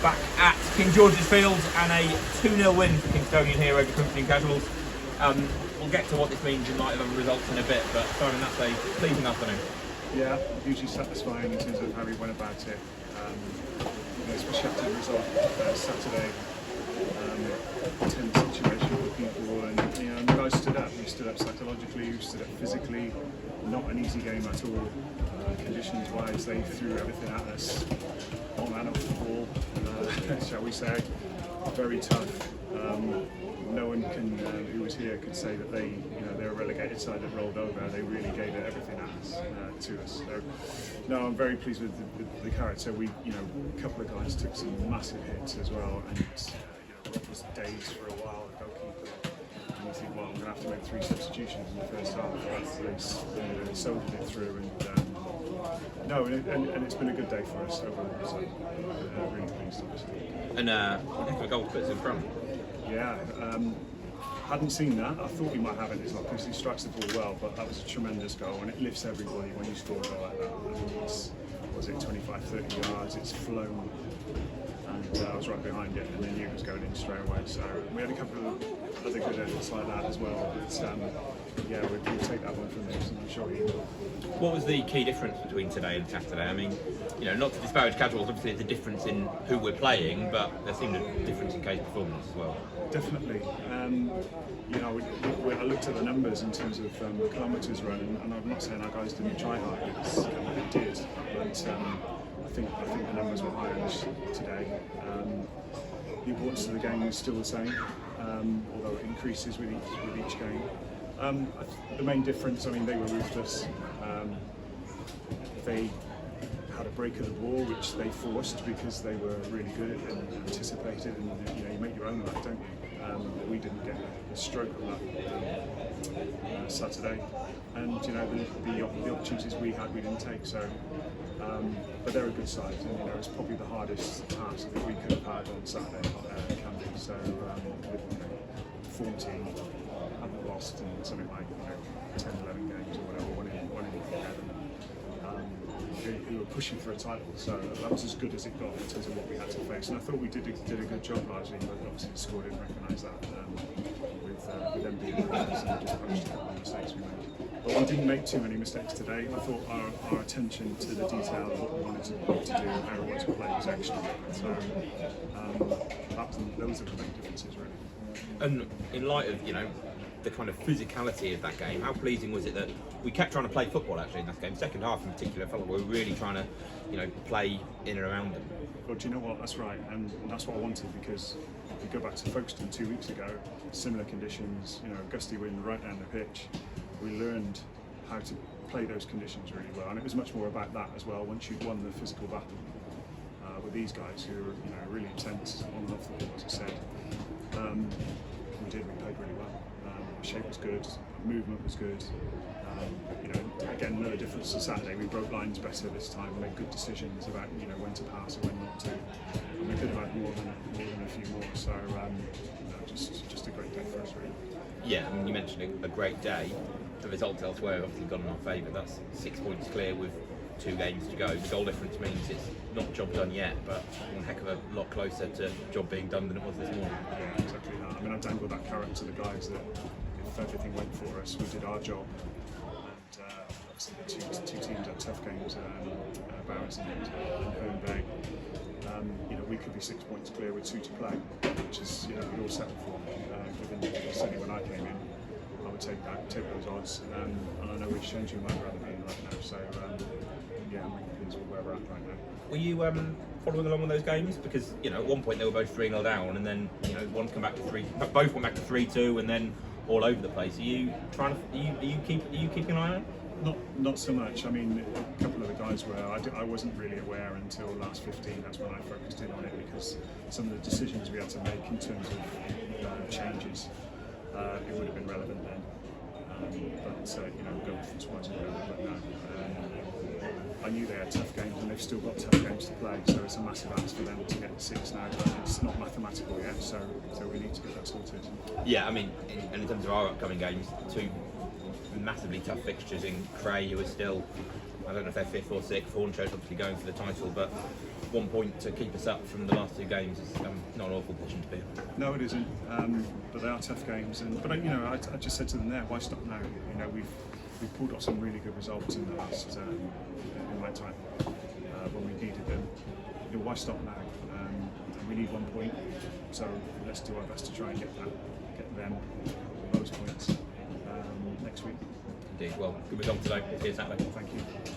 back at King George's Field and a 2-0 win for Kingstonian here over Corinthian Casuals. We'll get to what this means in light of other results in a bit, but Simon, that's a pleasing afternoon. Yeah, hugely satisfying in terms of how we went about it. Especially after the result Saturday, tense situation for people, and the guys stood up. We stood up psychologically, we stood up physically. Not an easy game at all. Conditions-wise, they threw everything at us. On and off the ball, shall we say. Very tough. No one can, who was here could say that they're a relegated side that rolled over. They really gave it everything to us. So, no, I'm very pleased with the character. We, a couple of guys took some massive hits as well, and Rob was dazed for a while, the goalkeeper. And you think, well, I'm going to have to make 3 substitutions in the first half. But they soldiered it through, and it's been a good day for us overall. So, really pleased, obviously. And a heck of a goal to put us in front. Yeah, hadn't seen that. I thought we might have it as well because he strikes the ball well, but that was a tremendous goal and it lifts everybody when you score a goal like that. I mean, was it 25, 30 yards, it's flown, and I was right behind it and I knew it was going in straight away. So we had a couple of other good efforts like that as well, but yeah, we'll take that one from this and I'm sure he will. What was the key difference between today and Saturday? I mean, not to disparage Casuals, obviously it's a difference in who we're playing, but there seemed a difference in case performance as well. Definitely. I looked at the numbers in terms of kilometres run, and I'm not saying our guys didn't try hard, they did, but I think the numbers were higher today. The importance of the game is still the same, although it increases with each game. The main difference, they were ruthless. They had a break of the ball, which they forced because they were really good and anticipated, and you make your own luck, don't you? We didn't get a stroke of luck Saturday, and the opportunities we had, we didn't take. So, but they're a good side, and it's probably the hardest task that we could have had on Saturday. Can be. So, with 14, haven't lost in something like 10, 11 games or whatever, one in 11. Who were pushing for a title, so that was as good as it got in terms of what we had to face. And I thought we did a good job largely, but obviously the score didn't recognise that with them being the and just punished a couple of mistakes we made. But we didn't make too many mistakes today. I thought our attention to the detail of what we wanted to do, how we wanted to play was excellent. So those are the main differences, really. And in light of the kind of physicality of that game, how pleasing was it that we kept trying to play football actually in that game? Second half in particular, I felt like we were really trying to play in and around them. Well, do you know what? That's right, and that's what I wanted, because if you go back to Folkestone 2 weeks ago, similar conditions, gusty wind right down the pitch, we learned how to play those conditions really well, and it was much more about that as well once you'd won the physical battle with these guys who were really intense on and off the ball, as I said. We played really well. Shape was good, movement was good. Again, no difference to Saturday. We broke lines better this time, made good decisions about when to pass and when not to. And we could have had more than a few more. So just a great day for us, really. Yeah, you mentioned a great day. The results elsewhere have obviously gone in our favour. That's 6 points clear with 2 games to go. The goal difference means it's not job done yet, but one heck of a lot closer to job being done than it was this morning. Yeah, exactly that. I dangled that carrot to the guys that if everything went for us, we did our job. And obviously the two teams had tough games, Bowers and Home Bay. We could be 6 points clear with 2 to play, which is we'd all settle for. Given certainly when I came in, I would take those odds, and I know which change you might rather be in right now. So yeah, I'm really pleased with where we're at right now. Were you following along with those games? Because at one point they were both 3-0 down, and then one's come back to 3. Both went back to 3-2, and then all over the place. Are you trying to? Are you keeping an eye on it? Not so much. A couple of the guys were. I wasn't really aware until last 15. That's when I focused in on it, because some of the decisions we had to make in terms of changes, it would have been relevant then. But go difference wise or whatever. But no. I knew they had tough games, and they've still got tough games to play. So it's a massive ask for them to get to 6 now. But it's not mathematical yet. So we need to get that sorted. Yeah, in terms of our upcoming games, 2 massively tough fixtures in Cray, who are still, I don't know if they're 5th or 6th. Hornchurch obviously going for the title, but 1 point to keep us up from the last 2 games is not an awful position to be in. No, it isn't. But they are tough games. But you know, I just said to them there, why stop now? You know, we've pulled off some really good results in the last in my time when we needed them. You know, why stop now? We need 1 point, so let's do our best to try and get them those points next week. Indeed. Well, good result today. Cheers, Saturday. Thank you.